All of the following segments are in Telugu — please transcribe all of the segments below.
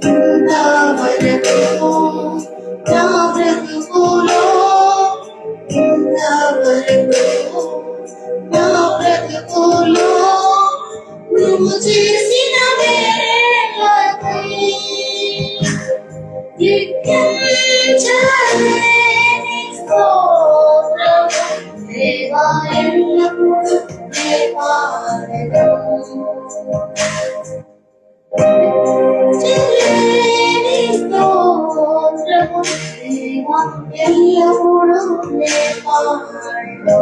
ఇంతవరకు నా బ్రతుకులో ఇంతవరకు నా బ్రతుకులో నువ్వు చేసిన మేలకై లెక్కించలేని స్తోత్రము దేవా ఎల్లప్పుడూ నే పాడెదను. చెల్లేని స్తోత్రము దేవా ఎల్లప్పుడూ నే పాడెదను.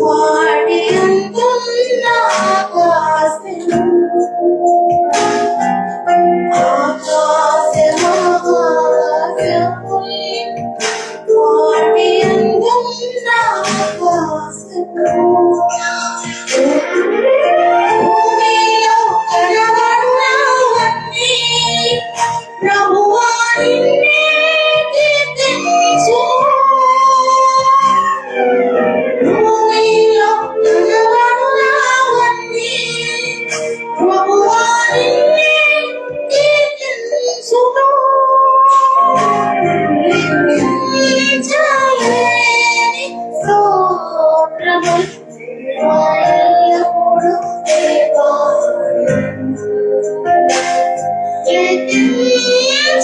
వాడి అంతున్న ఆకాశము వాడి అంతున్న ఆకాశము భూమిలో కనబడునవన్నీ ప్రభువా నిన్నే కీర్తించు. భూమిలో కనబడునవన్నీ ప్రభువా నిన్నే కీర్తించును. లెక్కించలేని స్తోత్రములు దేవా ఎల్లప్పుడూ నే పాడెదను.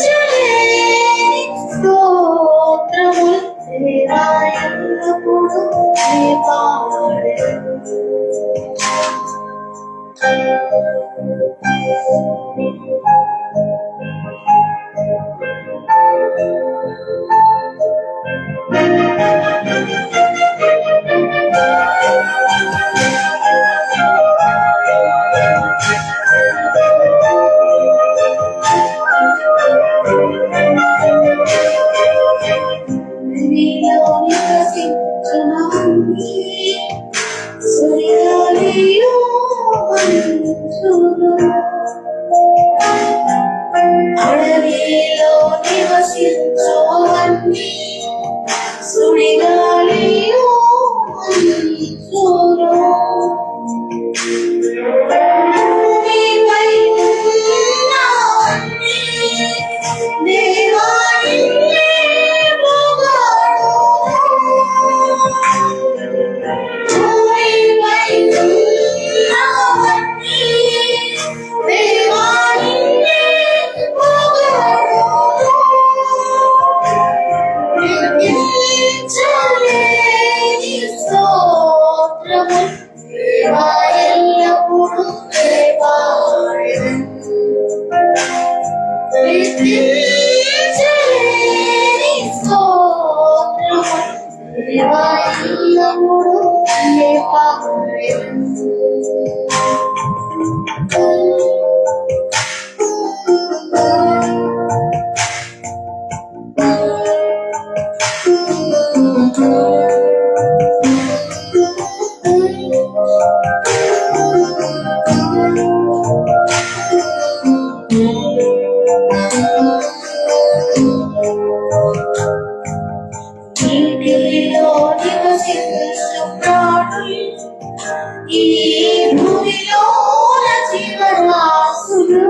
లెక్కించలేని స్తోత్రములు దేవా ఎల్లప్పుడూ నే పాడెదను. నీలో నివసించునవన్నీ సూర్యగాలియు మంచును. అడవిలో నివసించువన్నీ సుడిగాలియు మంచును. భూమిపై ఉన్నవన్నీ దేవా నిన్నే పొగడును. భూమిపై ఉన్నవన్నీ దేవా నిన్నే పొగడును. లెక్కించలేని స్తోత్రములు దేవా ఎల్లప్పుడూ నే పాడెదను. లెక్కించలేని స్తోత్రములు దేవా ఎల్లప్పుడూ నే పాడెదను. నీటిలో నివసించు ప్రాణులు ఈ భూమిలో జీవరాశులు.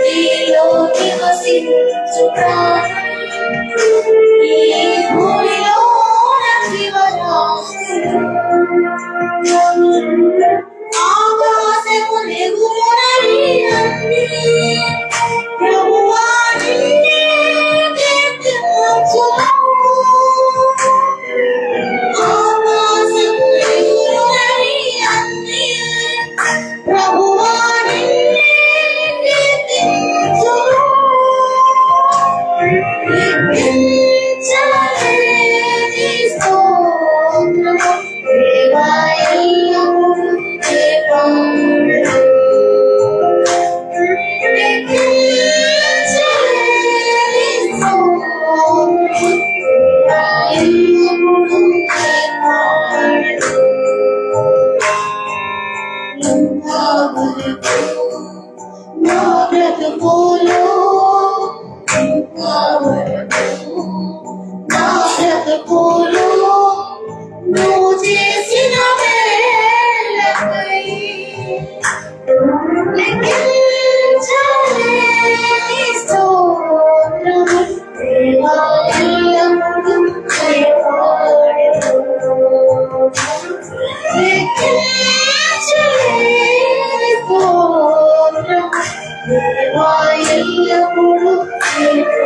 నీటిలో నివసించు ప్రాణులు ఈ భూమిలో జీవరాశులు. ఆకాశము ఎగురునవి అన్నీ ప్రభువా నిన్నే కీర్తించును. ఆకాశము ఎగురునవి అన్నీ ప్రభువా నిన్నే కీర్తించును. లెక్కించలేని వరకు నా బ్రతుకులో ఇంతవరకు నా బ్రతుకులో నువ్వు చేసిన మేలకై లెక్కించలేని స్తోత్రము దేవా ఎల్లప్పుడూ చేయబడెను. లెక్కించలేని స్తోత్రము దేవా ఎల్లప్పుడూ చేయబడెను.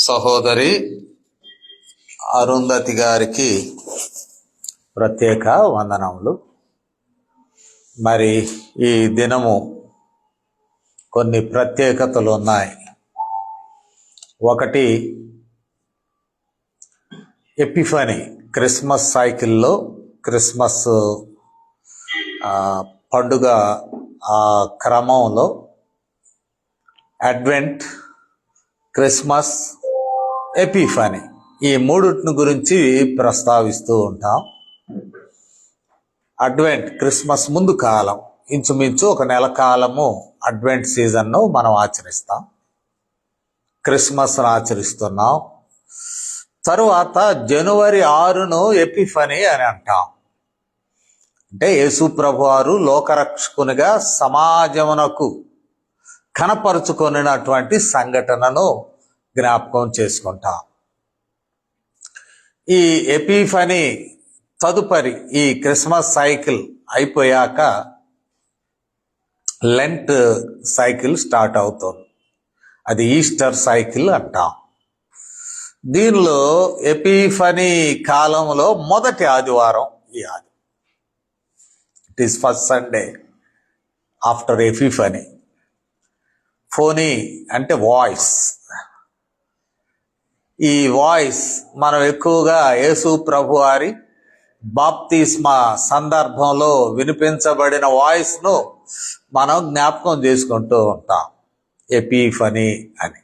సహోదరి అరుంధతి గారికి ప్రత్యేక వందనములు. మరి ఈ దినము కొన్ని ప్రత్యేకతలు ఉన్నాయి. ఒకటి, ఎపిఫనీ క్రిస్మస్ సైకిల్లో క్రిస్మస్ పండుగ క్రమంలో అడ్వెంట్, క్రిస్మస్, ఎపిఫనీ ఈ మూడుటిని గురించి ప్రస్తావిస్తూ ఉంటాం. అడ్వెంట్ క్రిస్మస్ ముందు కాలం, ఇంచుమించు ఒక నెల కాలము అడ్వెంట్ సీజన్ను మనం ఆచరిస్తాం. క్రిస్మస్ను ఆచరిస్తున్నాం. తరువాత జనవరి 6ను ఎపిఫనీ అని అంటాం. అంటే యేసు ప్రభువారు లోకరక్షకునిగా సమాజమునకు కనపరుచుకొనినటువంటి సంఘటనను జ్ఞాపకం చేసుకుంటాం. ఈ ఎపిఫనీ తదుపరి ఈ క్రిస్మస్ సైకిల్ అయిపోయాక లెంట్ సైకిల్ స్టార్ట్ అవుతుంది. అది ఈస్టర్ సైకిల్ అంటాం. దీనిలో ఎపిఫనీ కాలంలో మొదటి ఆదివారం ఈ ఆదివారం. It is first Sunday after Epiphany. Fani అంటే వాయిస్. ఈ వాయిస్ మనం ఎక్కువగా యేసు ప్రభువారి బాప్తిస్మా సందర్భంలో వినిపించబడిన వాయిస్ను మనం జ్ఞాపకం చేసుకుంటూ ఉంటాం, ఎపిఫనీ అని.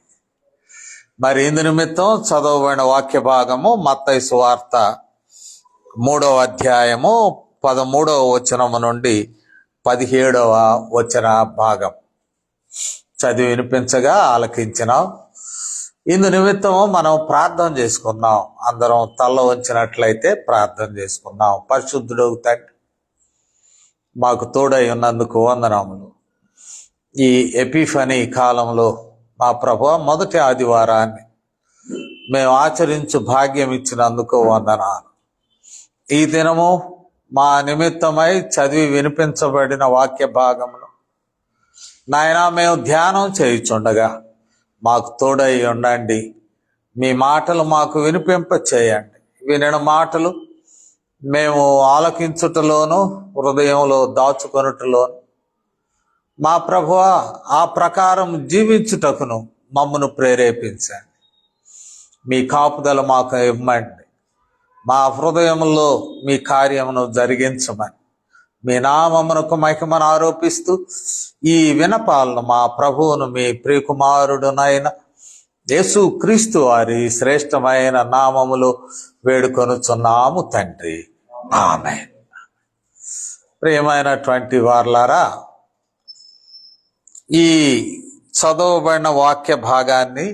మరి ఇందు నిమిత్తం చదవబడిన వాక్య భాగము మత్తయి సువార్త 3వ అధ్యాయము 13వ వచనము నుండి 17వ వచన భాగం చదివి వినిపించగా ఆలకించినాం. ఇందు నిమిత్తం మనం ప్రార్థన చేసుకున్నాం. అందరం తల్ల వంచినట్లయితే ప్రార్థన చేసుకున్నాం. పరిశుద్ధుడు తండ్రి, మాకు తోడై ఉన్నందుకు వందనములు. ఈ ఎపిఫనీ కాలంలో మా ప్రభువా మొదటి ఆదివారాన్ని మేము ఆచరించు భాగ్యం ఇచ్చినందుకు వందనాలు. ఈ దినము మా నిమిత్తమై చదివి వినిపించబడిన వాక్య భాగమును నాయనా మేము ధ్యానం చేయుచుండగా మాకు తోడై ఉండండి. మీ మాటలు మాకు వినిపింప చేయండి. వినిన మాటలు మేము ఆలకించుటలోను హృదయంలో దాచుకొనుటలోను మా ప్రభువా ఆ ప్రకారం జీవించుటకును మమ్మను ప్రేరేపించండి. మీ కాపుదల మాకు ఇవ్వండి. మా హృదయంలో మీ కార్యమును జరిగించమని మీ నామమునకు మహిమను ఆరోపిస్తూ ఈ వినపాలను మా ప్రభువును మీ ప్రియకుమారుడునైన యేసు క్రీస్తు వారి శ్రేష్టమైన నామములో వేడుకొనుచున్నాము తండ్రి, ఆమేన్. ప్రియమైనటువంటి వారలారా, ఈ చదవబడిన వాక్య భాగాన్ని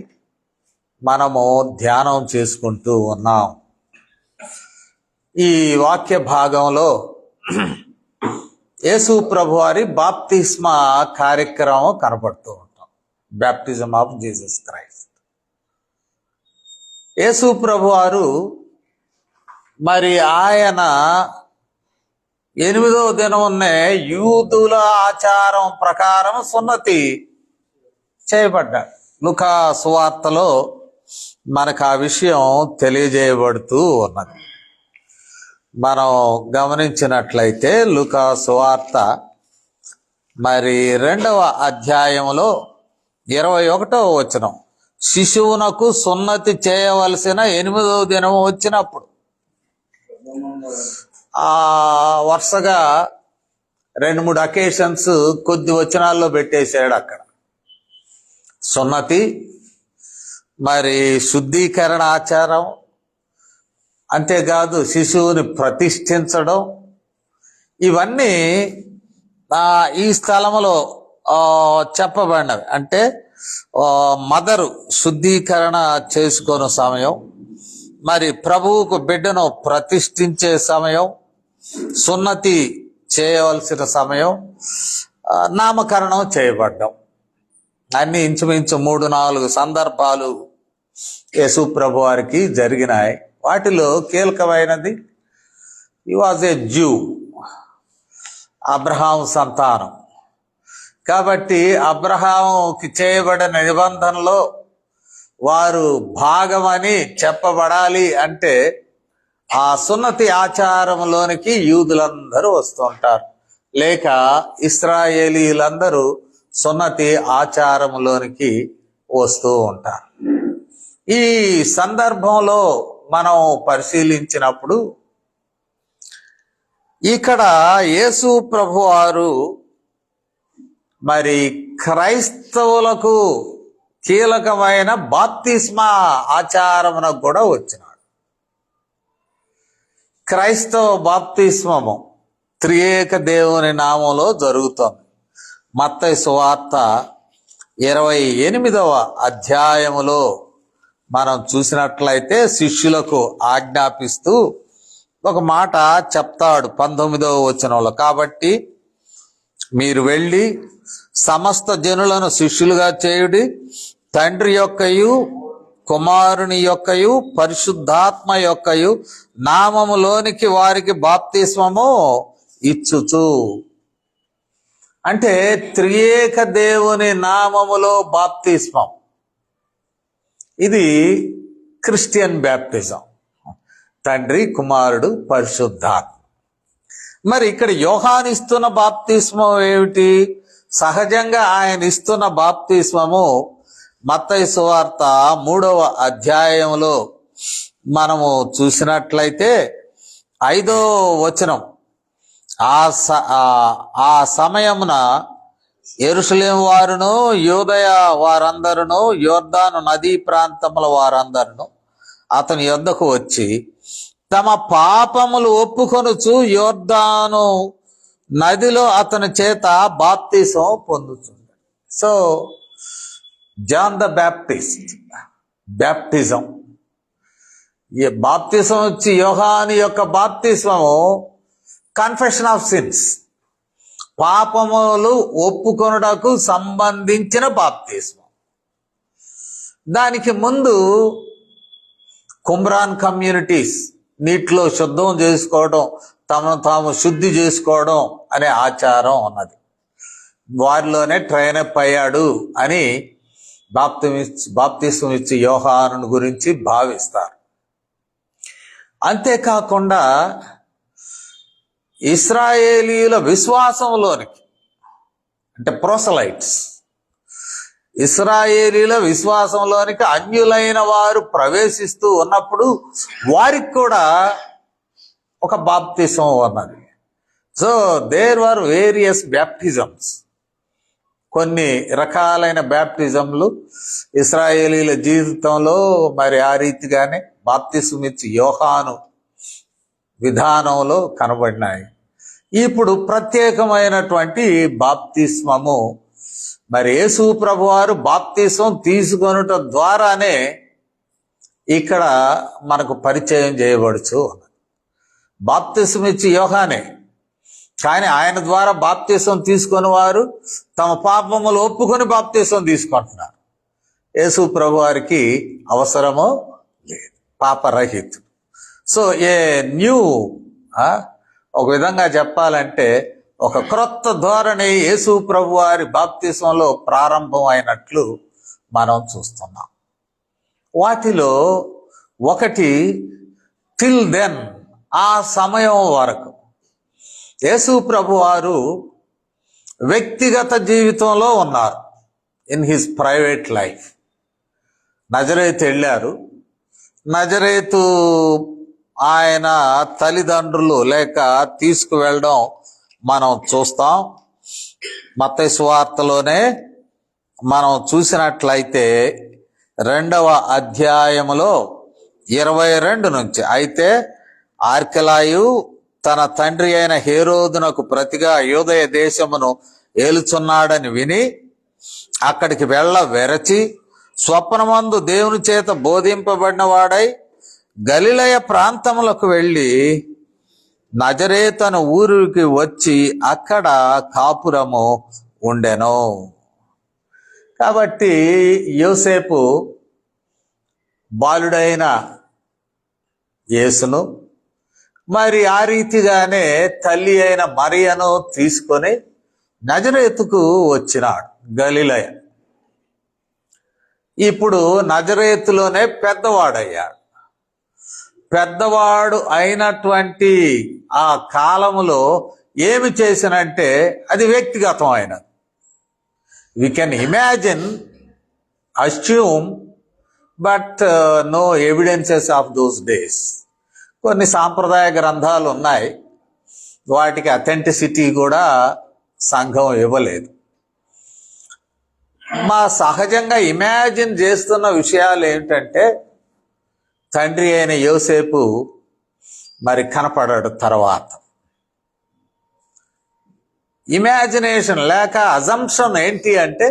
మనము ధ్యానం చేసుకుంటూ ఉన్నాం. ఈ వాక్య భాగంలో యేసు ప్రభువారి బాప్తిస్మా కార్యక్రమం కనపడుతూ ఉంటాం. Baptism of Jesus Christ. యేసు ప్రభువారు మరి ఆయన 8వ దినమునే యూదుల ఆచారం ప్రకారం సున్నతి చేయబడ్డాడు. లూకా సువార్తలో మనకు ఆ విషయం తెలియజేయబడుతూ ఉన్నది. మనం గమనించినట్లయితే లూకా సువార్త మరి 2వ అధ్యాయంలో 21వ వచనం, శిశువునకు సున్నతి చేయవలసిన 8వ దినం వచ్చినప్పుడు వరుసగా 2-3 అకేషన్స్ కొద్ది వచనాల్లో పెట్టేశాడు అక్కడ. సున్నతి, మరి శుద్ధీకరణ ఆచారం, అంతేకాదు శిశువుని ప్రతిష్ఠించడం, ఇవన్నీ ఈ స్థలంలో చెప్పబడినవి. అంటే మదరు శుద్ధీకరణ చేసుకునే సమయం, మరి ప్రభువుకు బిడ్డను ప్రతిష్ఠించే సమయం, సున్నతి చేయవలసిన సమయం, నామకరణం చేయబడ్డం, అన్ని ఇంచుమించు 3-4 సందర్భాలు యేసు ప్రభు వారికి జరిగినాయి. వాటిలో కీలకమైనది, హి వాజ్ ఏ జ్యూ, అబ్రహాం సంతానం కాబట్టి అబ్రహాముకి చేయబడిన నిబంధనలో వారు భాగమని చెప్పబడాలి అంటే ఆ సున్నతి ఆచారంలోనికి యూదులందరూ వస్తూ ఉంటారు, లేక ఇశ్రాయేలీలందరూ సున్నతి ఆచారంలోనికి వస్తూ ఉంటారు. ఈ సందర్భంలో మనం పరిశీలించినప్పుడు ఇక్కడ యేసు ప్రభువారు మరి క్రైస్తవులకు కీలకమైన బాప్తిస్మా ఆచారమునకు కూడా వచ్చినాడు. క్రైస్తవ బాప్తిస్మము త్రియేక దేవుని నామంలో జరుగుతుంది. మత్తయి సువార్త 28వ అధ్యాయములో మనం చూసినట్లయితే శిష్యులకు ఆజ్ఞాపిస్తూ ఒక మాట చెప్తాడు 19వ వచనంలో. కాబట్టి మీరు వెళ్ళి సమస్త జనులను శిష్యులుగా చేయుడి, తండ్రి యొక్కయు కుమారుని యొక్కయు పరిశుద్ధాత్మ యొక్కయు నామములోనికి వారికి బాప్తిస్మము ఇచ్చుచు. అంటే త్రియేక దేవుని నామములో బాప్తిస్మం, ఇది క్రిస్టియన్ బ్యాప్టిజం, తండ్రి కుమారుడు పరిశుద్ధాత్మ. మరి ఇక్కడ యోహాను ఇస్తున్న బాప్తిస్మం ఏమిటి? సహజంగా ఆయన ఇస్తున్న బాప్తిస్మము మత్తయి సువార్త 3వ అధ్యాయంలో మనము చూసినట్లయితే 5వ వచనం, ఆ సమయమున యెరూషలేము వారును యూదయ వారందరును యోర్దాను నదీ ప్రాంతముల వారందరును అతని యొద్దకు వచ్చి తమ పాపములు ఒప్పుకొనుచు యోర్దాను నదిలో అతని చేత బాప్తిసం పొందుతుంది. So John the Baptist baptism, ఈ బాప్తిసం వచ్చి యోహాను యొక్క బాప్తిస్మము కన్ఫెషన్ ఆఫ్ సిన్స్, పాపములు ఒప్పుకొనుటకు సంబంధించిన బాప్తిస్మం. దానికి ముందు కుమ్రాన్ కమ్యూనిటీస్ నీటిలో శుద్ధం చేసుకోవడం, తమను తాము శుద్ధి చేసుకోవడం అనే ఆచారం ఉన్నది. వారిలోనే ట్రైన్ అప్ అయ్యాడు అని బాప్తిస్మం ఇచ్చి యోహాను గురించి భావిస్తారు. అంతేకాకుండా ఇశ్రాయేలీయుల విశ్వాసంలోనికి, అంటే ప్రోసలైట్స్, ఇశ్రాయేలీల విశ్వాసంలోనికి అన్యులైన వారు ప్రవేశిస్తూ ఉన్నప్పుడు వారికి కూడా ఒక బాప్తిసం ఉన్నది. So there were various baptisms, కొన్ని రకాలైన బ్యాప్టిజంలు ఇశ్రాయేలీల జీవితంలో మరి ఆ రీతిగానే బాప్తిసం ఇచ్చి యోహాను విధానంలో కనబడినాయి. ఇప్పుడు ప్రత్యేకమైనటువంటి బాప్తిస్మము మరి యేసు ప్రభువారు బాప్తిసం తీసుకొనుట ద్వారానే ఇక్కడ మనకు పరిచయం చేయబడుచు. బాప్తిసం ఇచ్చి యోహానే, కానీ ఆయన ద్వారా బాప్తిసం తీసుకొని వారు తమ పాపములు ఒప్పుకొని బాప్తిసం తీసుకుంటున్నారు. యేసు ప్రభువారికి అవసరమో లేదు, పాపరహితుడు. సో ఏ న్యూ, ఒక విధంగా చెప్పాలంటే ఒక క్రొత్త ధోరణి యేసు ప్రభువారి బాప్తిసంలో ప్రారంభం అయినట్లు మనం చూస్తున్నాం. వాటిలో ఒకటి టిల్ దెన్, ఆ సమయం వరకు యేసు ప్రభువారు వ్యక్తిగత జీవితంలో ఉన్నారు. ఇన్ హిజ్ ప్రైవేట్ లైఫ్ నజరేతు వెళ్ళారు. నజరేతు ఆయన తల్లిదండ్రులు లేక తీసుకువెళ్ళడం మనం చూస్తాం. మత్తయి సువార్తలోనే మనం చూసినట్లయితే 2వ అధ్యాయములో 22 నుంచి, అయితే ఆర్కెలాయు తన తండ్రి అయిన హేరోదునకు ప్రతిగా యూదయ దేశమును ఏలుచున్నాడని విని అక్కడికి వెరచి స్వప్నమందు దేవుని చేత బోధింపబడిన వాడై గలిలయ ప్రాంతములకు వెళ్ళి నజరేతను ఊరికి వచ్చి అక్కడ కాపురము ఉండెను. కాబట్టి యోసేపు బాలుడైన యేసును మరి ఆ రీతిగానే తల్లి అయిన మరియను తీసుకొని నజరేతుకు వచ్చినాడు, గలిలయ. ఇప్పుడు నజరేతులోనే పెద్దవాడయ్యాడు. పెద్దవాడు అయినటువంటి ఆ కాలములో ఏమి చేసినంటే అది వ్యక్తిగతం అయినది. We can imagine, assume, but no evidences of those days. కొన్ని సాంప్రదాయ గ్రంథాలు ఉన్నాయి, వాటికి అథెంటిసిటీ కూడా సంఘం ఇవ్వలేదు. మా సహజంగా ఇమాజిన్ చేస్తున్న విషయాలు ఏమిటంటే, తండ్రి అయిన యోసేపు మరి కనపడాడు. తర్వాత ఇమాజినేషన్ లేక అజంప్షన్ ఏంటి అంటే,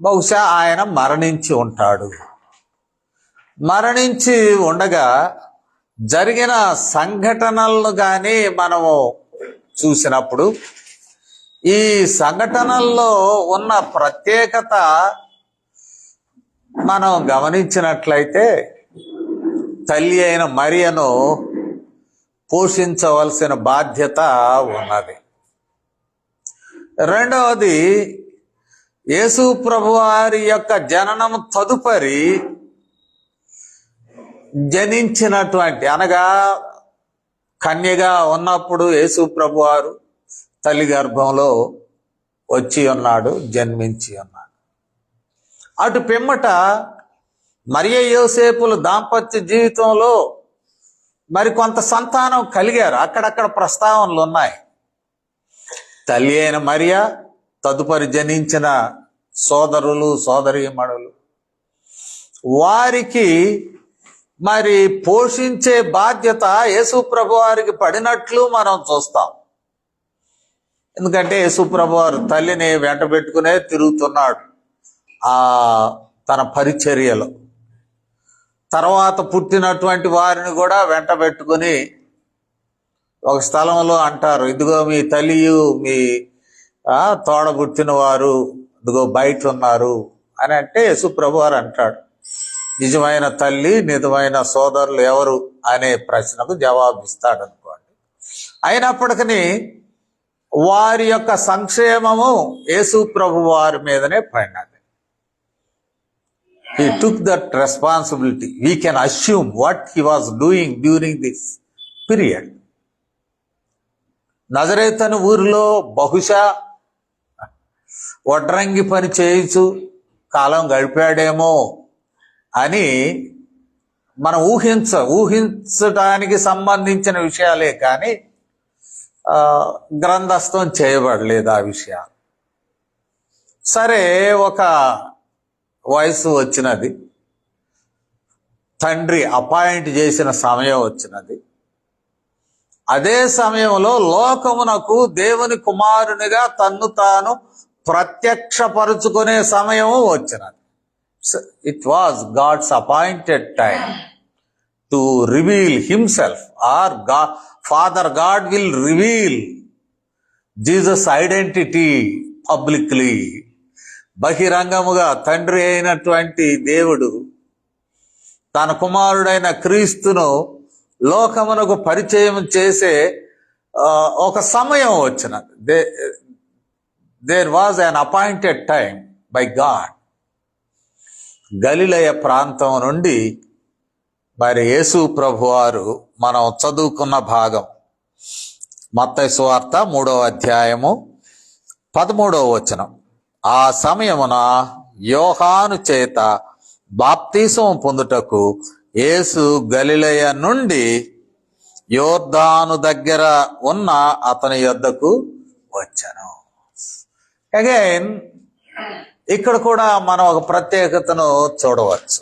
బహుశా ఆయన మరణించి ఉంటాడు. మరణించి ఉండగా జరిగిన సంఘటనలను కానీ మనము చూసినప్పుడు ఈ సంఘటనల్లో ఉన్న ప్రత్యేకత మనం గమనించినట్లయితే తల్లి అయిన మరియను పోషించవలసిన బాధ్యత ఉన్నది. రెండవది, యేసు ప్రభువారి యొక్క జననం తదుపరి జనించినటువంటి, అనగా కన్యగా ఉన్నప్పుడు యేసు ప్రభువారు తల్లి గర్భంలో వచ్చి ఉన్నాడు, జన్మించి ఉన్నాడు. అటు పిమ్మట మరియ యోసేపుల దాంపత్య జీవితంలో మరి కొంత సంతానం కలిగారు. అక్కడక్కడ ప్రస్తావనలు ఉన్నాయి. తల్లి అయిన మరియ, తదుపరి జనించిన సోదరులు సోదరీమణులు, వారికి మరి పోషించే బాధ్యత యేసు ప్రభువారికి పడినట్లు మనం చూస్తాం. ఎందుకంటే యేసు ప్రభువారు తల్లిని వెంట పెట్టుకునే తిరుగుతున్నాడు తన పరిచర్యలో. తర్వాత పుట్టినటువంటి వారిని కూడా వెంట పెట్టుకుని ఒక స్థలంలో అంటారు, ఇదిగో మీ తల్లియు మీ తోడబుట్టిన వారు ఇదిగో బయట ఉన్నారు అని. అంటే యేసు ప్రభువారు అంటాడు, నిజమైన తల్లి నిజమైన సోదరులు ఎవరు అనే ప్రశ్నకు జవాబిస్తాడు అనుకోండి. అయినప్పటికీ వారి యొక్క సంక్షేమము యేసు ప్రభు వారి మీదనే పడినది. He took that responsibility. We can assume what he was doing during this period. నజరేతను ఊరిలో బహుశా వడ్రంగి పని చేయించు కాలం గడిపాడేమో అని మనం ఊహించడానికి సంబంధించిన విషయాలే కానీ గ్రంథస్థం చేయబడలేదు ఆ విషయాలు. సరే, ఒక వయసు వచ్చినది, తండ్రి అపాయింట్ చేసిన సమయం వచ్చినది. అదే సమయంలో లోకమునకు దేవుని కుమారునిగా తన్ను తాను ప్రత్యక్షపరుచుకునే సమయం వచ్చినది. It was God's appointed time to reveal himself, or Father God will reveal Jesus' identity publicly. బహిరంగముగా తండ్రి అయినటువంటి దేవుడు తన కుమారుడైన క్రీస్తును లోకమునకు పరిచయం చేసే ఒక సమయం వచ్చినది. There was an appointed time by God. గలిలయ ప్రాంతం నుండి మరి యేసు ప్రభువారు మనం చదువుకున్న భాగం మత్తయి సువార్త 3వ అధ్యాయము 13వ వచనం. ఆ సమయమున యోహాను చేత బాప్తీసం పొందుటకు యేసు గలిలయ నుండి యోర్దాను దగ్గర ఉన్న అతని యొద్దకు వచ్చాను. అగైన్ ఇక్కడ కూడా మనం ఒక ప్రత్యేకతను చూడవచ్చు.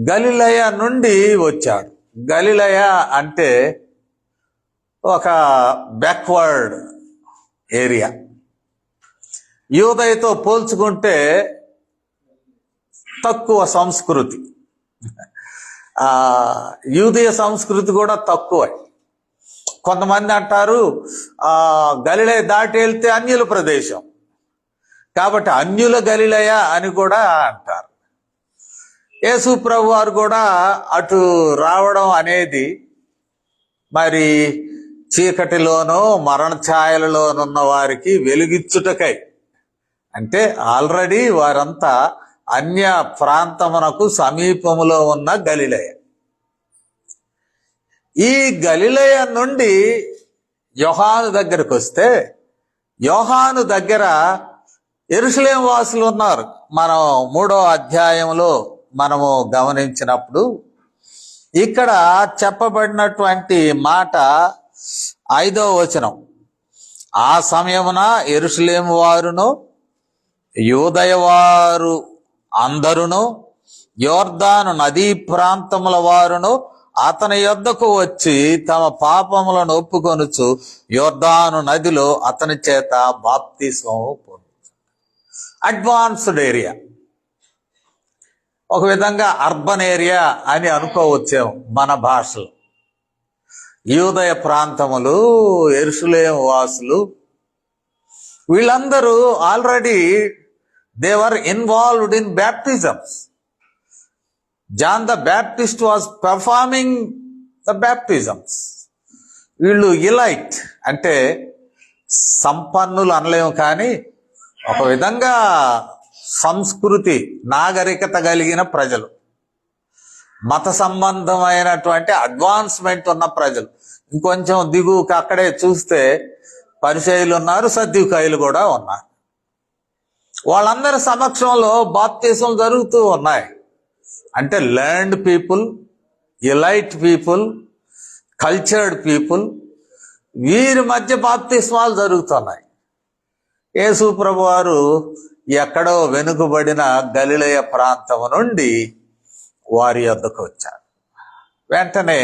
గలిలయ నుండి వచ్చాడు. గలిలయ అంటే ఒక బ్యాక్వర్డ్ ఏరియా. యూదయతో పోల్చుకుంటే తక్కువ సంస్కృతి, యూదయ సంస్కృతి కూడా తక్కువ. కొంతమంది అంటారు గలిలయ దాటి వెళ్తే అన్యుల ప్రదేశం కాబట్టి అన్యుల గలిలయ అని కూడా అంటారు. యేసు ప్రభు వారు కూడా అటు రావడం అనేది మరి చీకటిలోనో మరణ ఛాయలలోనున్న వారికి వెలుగిచ్చుటకై, అంటే ఆల్రెడీ వారంతా అన్య ప్రాంతమునకు సమీపములో ఉన్న గలిలయ. ఈ గలిలయ నుండి యోహాను దగ్గరకు వస్తే, యోహాను దగ్గర యెరూషలేము వాసులు ఉన్నారు. మనం 3వ అధ్యాయంలో మనము గమనించినప్పుడు ఇక్కడ చెప్పబడినటువంటి మాట 5వ వచనం, ఆ సమయమున యెరూషలేము వారును యూదయ వారు అందరును యోర్దాను నదీ ప్రాంతముల వారును అతని యొద్దకు వచ్చి తమ పాపములను ఒప్పుకొనుచు యోర్దాను నదిలో అతని చేత బాప్తిస్మము పొందు. అడ్వాన్స్డ్ ఏరియా, ఒక విధంగా అర్బన్ ఏరియా అని అనుకోవచ్చేమో మన భాషలో. యూదయ ప్రాంతములు, యెరూషలేము వాసులు వీళ్ళందరూ already they were involved in baptisms. John the Baptist was performing the baptisms. వీళ్ళు ఇలైట్ అంటే సంపన్నులు అనలేము, కానీ ఒక విధంగా సంస్కృతి నాగరికత కలిగిన ప్రజలు, మత సంబంధమైనటువంటి అడ్వాన్స్మెంట్ ఉన్న ప్రజలు. ఇంకొంచెం దిగువకి అక్కడే చూస్తే పరిసయ్యులు ఉన్నారు, సద్దూకయ్యులు కూడా ఉన్నారు. వాళ్ళందరి సమక్షంలో బాప్తిజం జరుగుతూ ఉన్నాయి. అంటే learned people, elite people, cultured people, వీరి మధ్య బాప్తిస్మాలు జరుగుతున్నాయి. యేసు ప్రభు వారు ఎక్కడో వెనుకబడిన గలిలయ ప్రాంతం నుండి వారి వద్దకు వచ్చారు. వెంటనే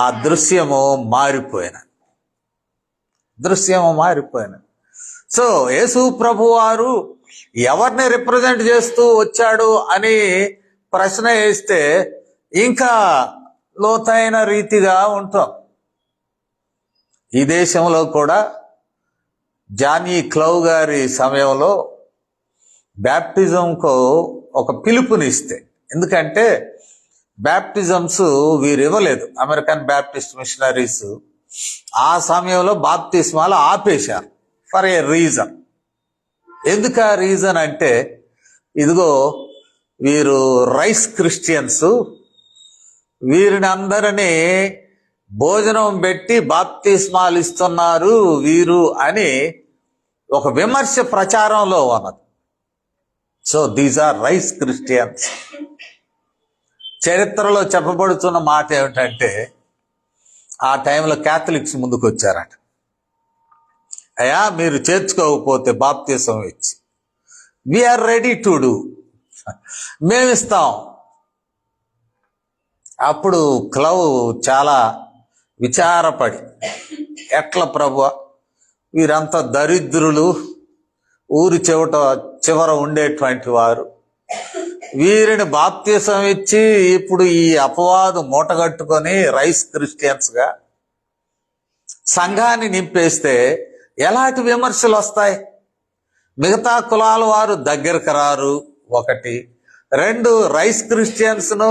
ఆ దృశ్యము మారిపోయినది. సో యేసు ప్రభు వారు ఎవరిని రిప్రజెంట్ చేస్తూ వచ్చాడు అని ప్రశ్న వేస్తే ఇంకా లోతైన రీతిగా ఉంటాం. ఈ దేశంలో కూడా జానీ క్లౌ గారి సమయంలో బ్యాప్టిజంకు ఒక పిలుపునిస్తే, ఎందుకంటే బ్యాప్టిజమ్స్ వీరు ఇవ్వలేదు, అమెరికన్ బ్యాప్టిస్ట్ మిషనరీస్ ఆ సమయంలో బాప్తిస్మాలు ఆపేశారు ఫర్ ఏ రీజన్. ఎందుకు ఆ రీజన్ అంటే, ఇదిగో వీరు రైస్ క్రిస్టియన్స్, వీరిని అందరినీ భోజనం పెట్టి బాప్తిస్మాలు ఇస్తున్నారు వీరు అని ఒక విమర్శ ప్రచారంలో ఉన్నది. So these are rice Christians. చరిత్రలో చెప్పబడుతున్న మాట ఏమిటంటే, ఆ టైంలో క్యాథలిక్స్ ముందుకు వచ్చారట. అయ్యా మీరు చేర్చుకోకపోతే బాప్తిసం ఇచ్చి, వీఆర్ రెడీ టు డూ, మేమిస్తాం. అప్పుడు క్లౌ చాలా విచారపడి, ఎట్ల ప్రభువా, వీరంతా దరిద్రులు, ఊరి చివర ఉండేటువంటి వారు, వీరిని బాప్తిసం ఇచ్చి ఇప్పుడు ఈ అపవాదు మూటగట్టుకొని రైస్ క్రిస్టియన్స్గా సంఘాన్ని నింపేస్తే ఎలాంటి విమర్శలు వస్తాయి? మిగతా కులాల వారు దగ్గరకు రారు, ఒకటి. రెండు, రైస్ క్రిస్టియన్స్ను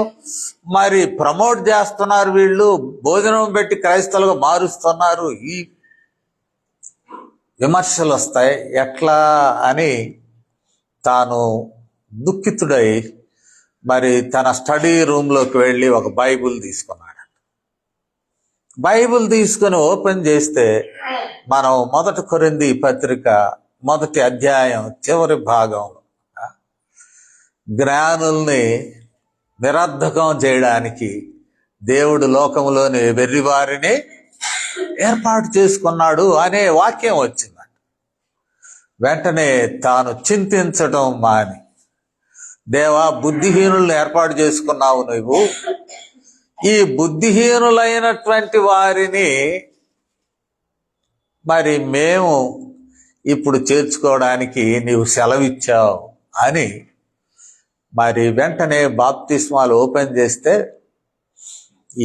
మరి ప్రమోట్ చేస్తున్నారు, వీళ్ళు భోజనం పెట్టి క్రైస్తవులుగా మారుస్తున్నారు, ఈ విమర్శలు వస్తాయి. ఎట్లా అని తాను దుఃఖితుడై మరి తన స్టడీ రూమ్లోకి వెళ్ళి ఒక బైబుల్ తీసుకున్నాడు. బైబుల్ తీసుకొని ఓపెన్ చేస్తే మనం 1 కొరింథీ పత్రిక 1వ అధ్యాయం చివరి భాగంలో జ్ఞానుల్ని నిరర్ధకం చేయడానికి దేవుడు లోకంలోని వెర్రివారిని ఏర్పాటు చేసుకున్నాడు అనే వాక్యం వచ్చిందంట. వెంటనే తాను చింతించడం మాని, దేవా బుద్ధిహీనులను ఏర్పాటు చేసుకున్నావు నువ్వు, ఈ బుద్ధిహీనులైనటువంటి వారిని మరి మేము ఇప్పుడు చేర్చుకోవడానికి నీవు సెలవిచ్చావు అని మరి వెంటనే బాప్తిస్మాలు ఓపెన్ చేస్తే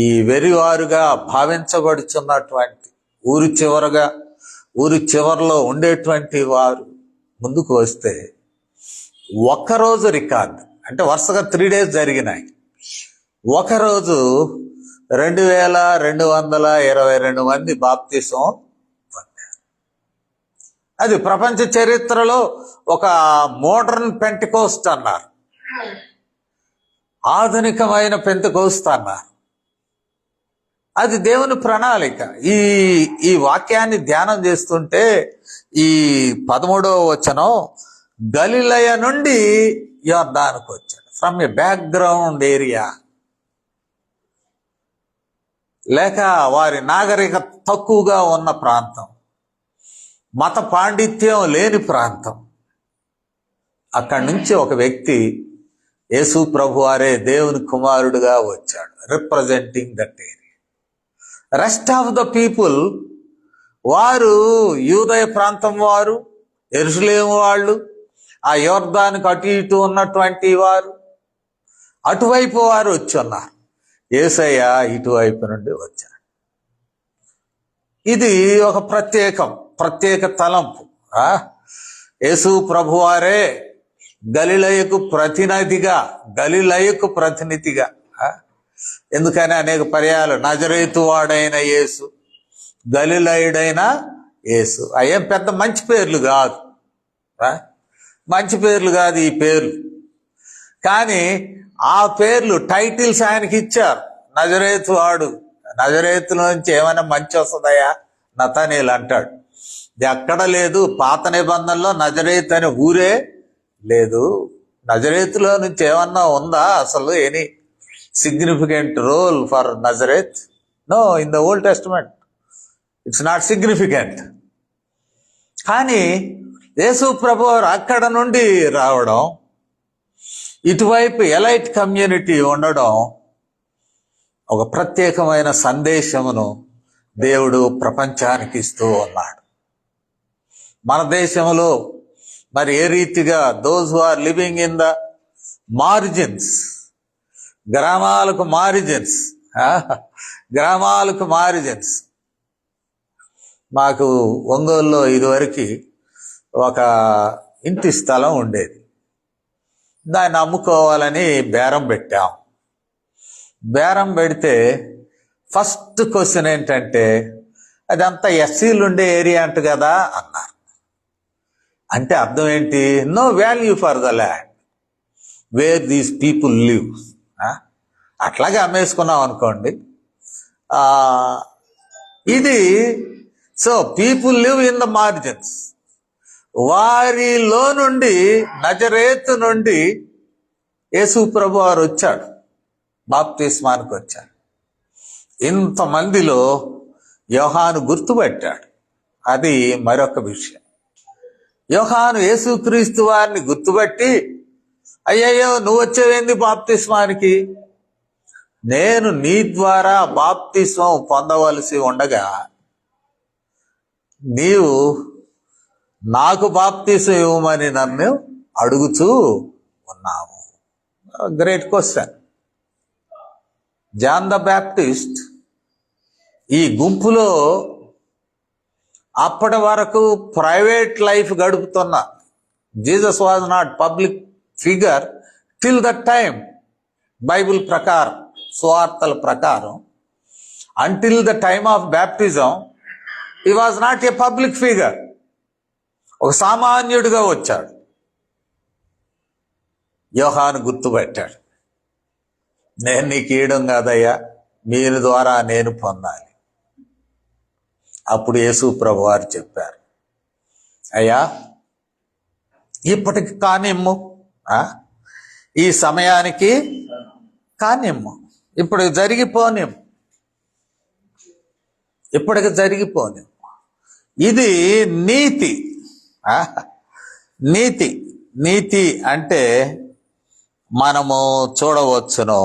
ఈ వెరివారుగా భావించబడుచున్నటువంటి ఊరి చివరలో ఉండేటువంటి వారు ముందుకు వస్తే ఒక్కరోజు రికార్డ్, అంటే వరుసగా 3 days జరిగినాయి. ఒకరోజు 2222 మంది బాప్తిసం పొందారు. అది ప్రపంచ చరిత్రలో ఒక మోడర్న్ పెంటెకోస్ట్ అన్నారు, ఆధునికమైన పెంటెకోస్ట్ అన్నారు. అది దేవుని ప్రణాళిక. ఈ వాక్యాన్ని ధ్యానం చేస్తుంటే ఈ 13వ వచనం, గలిలయ నుండి యొర్దానుకు వచ్చాడు. ఫ్రమ్ ఏ బ్యాక్గ్రౌండ్ ఏరియా, లేక వారి నాగరికత తక్కువగా ఉన్న ప్రాంతం, మత పాండిత్యం లేని ప్రాంతం. అక్కడి నుంచి ఒక వ్యక్తి యేసు ప్రభువారే దేవుని కుమారుడుగా వచ్చాడు, representing that area. Rest of the people వారు యూదయ ప్రాంతం వారు, యెరూషలేము వాళ్ళు, ఆ యోర్దానుకు అటు ఇటు ఉన్నటువంటి వారు, అటువైపు వారు వచ్చి ఉన్నారు. యేసయ్య ఇటువైపు నుండి వచ్చాడు. ఇది ఒక ప్రత్యేక తలంపు. యేసు ప్రభువారే గలిలయకు ప్రతినిధిగా, ఎందుకని అనేక పర్యాలు నజరేతు వాడైన యేసు, గలిలయుడైన యేసు, అయ్యేం పెద్ద మంచి పేర్లు కాదు ఈ పేర్లు. కానీ ఆ పేర్లు, టైటిల్స్ ఆయనకి ఇచ్చారు. నజరేతు వాడు, నజరేతులోంచి ఏమైనా మంచి వస్తుందయా నతనీయులు అంటాడు. ఇది ఎక్కడ లేదు, పాత నిబంధనలో నజరేతు అనే ఊరే లేదు. నజరేతులో నుంచి ఏమన్నా ఉందా అసలు? Any significant role for Nazareth? No, in the Old Testament it's not significant. కానీ యేసు ప్రభు అక్కడ నుండి రావడం, ఇటువైపు ఎలైట్ కమ్యూనిటీ ఉండడం, ఒక ప్రత్యేకమైన సందేశమును దేవుడు ప్రపంచానికి ఇస్తూ ఉన్నాడు. మన దేశంలో మరి ఏ రీతిగా those who are living in the margins, గ్రామాలకు మారిజిన్స్. మాకు ఒంగోలులో ఇదివరకు ఒక ఇంటి స్థలం ఉండేది. దాన్ని అమ్ముకోవాలని బేరం పెట్టాం. బేరం పెడితే ఫస్ట్ క్వశ్చన్ ఏంటంటే, అదంతా ఎస్సీలు ఉండే ఏరియా అంట కదా అన్నారు. అంటే అర్థం ఏంటి? No value for the land where these people live. అట్లాగే అమ్మేసుకున్నాం అనుకోండి. ఇది so people live in the margins. వారిలో నుండి, నజరేతు నుండి యేసు ప్రభు వారు వచ్చాడు, బాప్తిస్మానికి వచ్చాడు. ఇంతమందిలో యోహాను గుర్తుపట్టాడు. అది మరొక విషయం. యోహాను యేసుక్రీస్తు వారిని గుర్తుపట్టి, అయ్యయ్యో నువ్వు వచ్చేవేంది బాప్తిస్మానికి? నేను నీ ద్వారా బాప్తిస్మం పొందవలసి ఉండగా నీవు నాకు బాప్తిస్మం ఇవ్వమని నన్ను అడుగుతూ ఉన్నావు. Great question. John the Baptist ఈ గుంపులో అప్పటి వరకు ప్రైవేట్ లైఫ్ గడుపుతున్న, Jesus was not public figure till that time. Bible ప్రకారం, సువార్తల ప్రకారం, until the time of baptism he was not a public figure. ఒక సామాన్యుడిగా వచ్చాడు. యోహాను గుర్తుపెట్టాడు, నేను నీకు ఇవ్వడం కాదయ్యా, మీరు ద్వారా నేను పొందాలి. అప్పుడు యేసు ప్రభు వారు చెప్పారు, అయ్యా ఇప్పటికి కానిమ్ము, ఈ సమయానికి కానిమ్ము, ఇప్పటికి జరిగిపోనిమ్ము. ఇది నీతి. నీతి నీతి అంటే మనము చూడవచ్చును.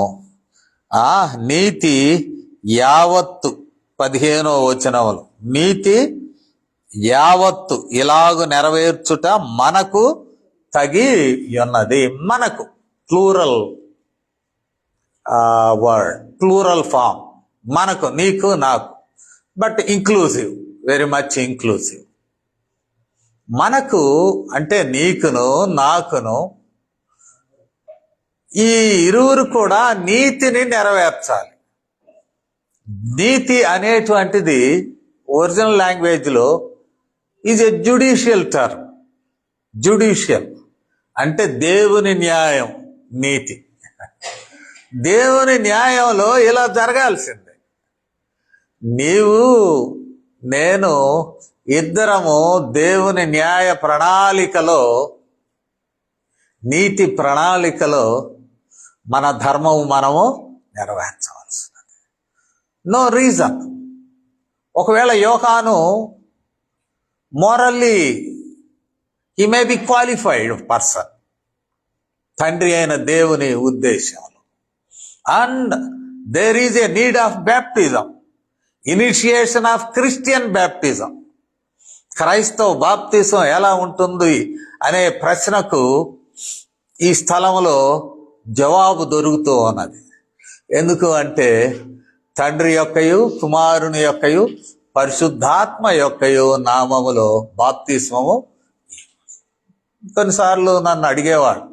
నీతి యావత్తు 15వ వచనములు, నీతి యావత్తు ఇలాగు నెరవేర్చుట మనకు తగి ఉన్నది. మనకు ప్లూరల్ వర్డ్, ప్లూరల్ ఫామ్. మనకు, నీకు, నాకు, but inclusive, very much inclusive. మనకు అంటే నీకును నాకును ఈ ఇరువురు కూడా నీతిని నెరవేర్చాలి. నీతి అనేటువంటిది ఒరిజినల్ లాంగ్వేజ్లో is a judicial term. Judicial అంటే దేవుని న్యాయం. నీతి దేవుని న్యాయంలో ఇలా జరగాల్సిందే. నీవు నేను ఇద్దరము దేవుని న్యాయ ప్రణాళికలో, నీతి ప్రణాళికలో మన ధర్మము మనము నెరవేర్చవలసినది. No reason. ఒకవేళ యోహాను morally he may be qualified person తండ్రి అయిన దేవుని ఉద్దేశంలో. And there is a need of baptism, initiation of Christian baptism. క్రైస్తవ బాప్తిజం ఎలా ఉంటుంది అనే ప్రశ్నకు ఈ స్థలంలో జవాబు దొరుకుతూ ఉన్నది. ఎందుకు అంటే తండ్రి యొక్కయు కుమారుని యొక్కయు పరిశుద్ధాత్మ యొక్కయు నామములో బాప్తిస్మము. కొన్నిసార్లు నన్ను అడిగేవాడు,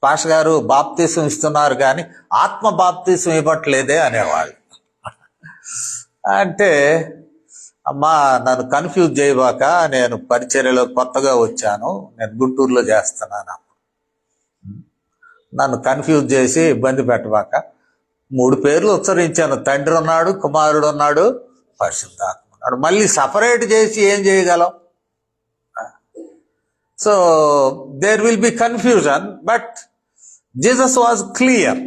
పాష గారు బాప్తిసం ఇస్తున్నారు కానీ ఆత్మ బాప్తిసం ఇవ్వట్లేదే అనేవాళ్ళు. అంటే అమ్మా నన్ను కన్ఫ్యూజ్ చేయబాక, నేను పరిచర్యలో కొత్తగా వచ్చాను, నేను గుంటూరులో చేస్తున్నాను, నన్ను కన్ఫ్యూజ్ చేసి ఇబ్బంది పెట్టబాక. 3 పేర్లు ఉచ్చరించాను, తండ్రి ఉన్నాడు, కుమారుడు ఉన్నాడు, పరిశుద్ధాత్మ ఉన్నాడు. మళ్ళీ సపరేట్ చేసి ఏం చేయగలం? So there will be confusion, but Jesus was clear.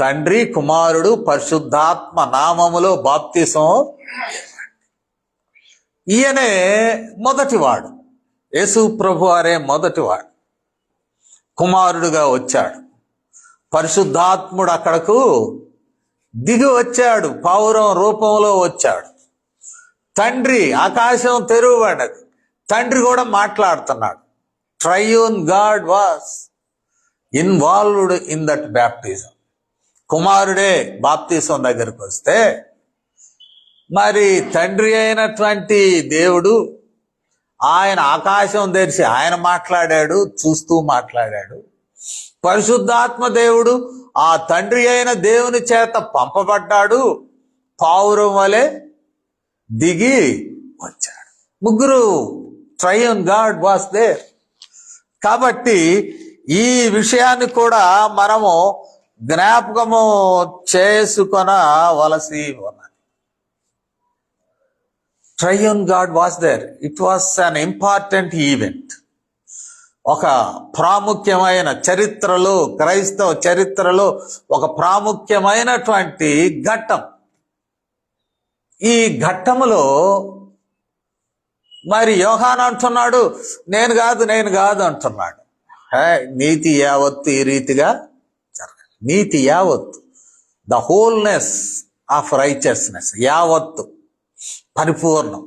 తండ్రి కుమారుడు పరిశుద్ధాత్మ నామములో బాప్తిసం. ఈయనే మొదటివాడు, యేసు ప్రభు వారే మొదటివాడు. కుమారుడుగా వచ్చాడు, పరిశుద్ధాత్ముడు అక్కడకు దిగి వచ్చాడు, పావురం రూపంలో వచ్చాడు. తండ్రి, ఆకాశం తెరువబడినది, తండ్రి కూడా మాట్లాడుతున్నాడు. Triune God was involved in that baptism. కుమారుడే బాప్తిసం దగ్గరకు వస్తే మరి తండ్రి అయినటువంటి దేవుడు ఆయన ఆకాశం తెరిచి ఆయన మాట్లాడాడు, చూస్తూ మాట్లాడాడు. పరిశుద్ధాత్మ దేవుడు ఆ తండ్రి అయిన దేవుని చేత పంపబడ్డాడు, పావురం వలె దిగి వచ్చాడు. ముగ్గురు, ట్రయూన్ గాడ్ వాస్ దేర్. కాబట్టి ఈ విషయాన్ని కూడా మనము జ్ఞాపకము చేసుకొనవలసి ఉన్నది. Triune God was there. It was an important event. ఒక ప్రాముఖ్యమైన చరిత్రలో, క్రైస్తవ చరిత్రలో ఒక ప్రాముఖ్యమైనటువంటి ఘట్టం. ఈ ఘట్టములో మరి యోహాను అంటున్నాడు, నేను కాదు అంటున్నాడు. నీతి యావత్తు ఈ రీతిగా జరగాలి. నీతి యావత్తు, ద హోల్నెస్ ఆఫ్ రైచియస్నెస్, యావత్తు పరిపూర్ణం.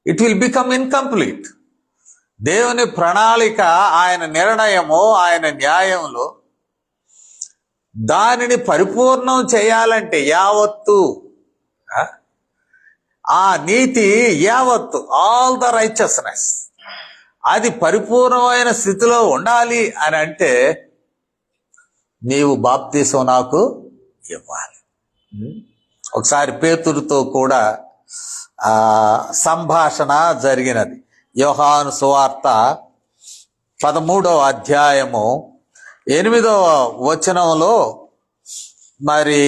It will become incomplete. దేవుని ప్రణాళిక, ఆయన నిర్ణయము, ఆయన న్యాయంలో దానిని పరిపూర్ణం చేయాలంటే యావత్తు, ఆ నీతి యావత్తు, ఆల్ ద రైచియస్నెస్, అది పరిపూర్ణమైన స్థితిలో ఉండాలి అని అంటే నీవు బాప్తిసం నాకు ఇవ్వాలి. ఒకసారి పేతురుతో కూడా సంభాషణ జరిగినది. యోహాను సువార్త 13వ అధ్యాయము 8వ వచనంలో మరి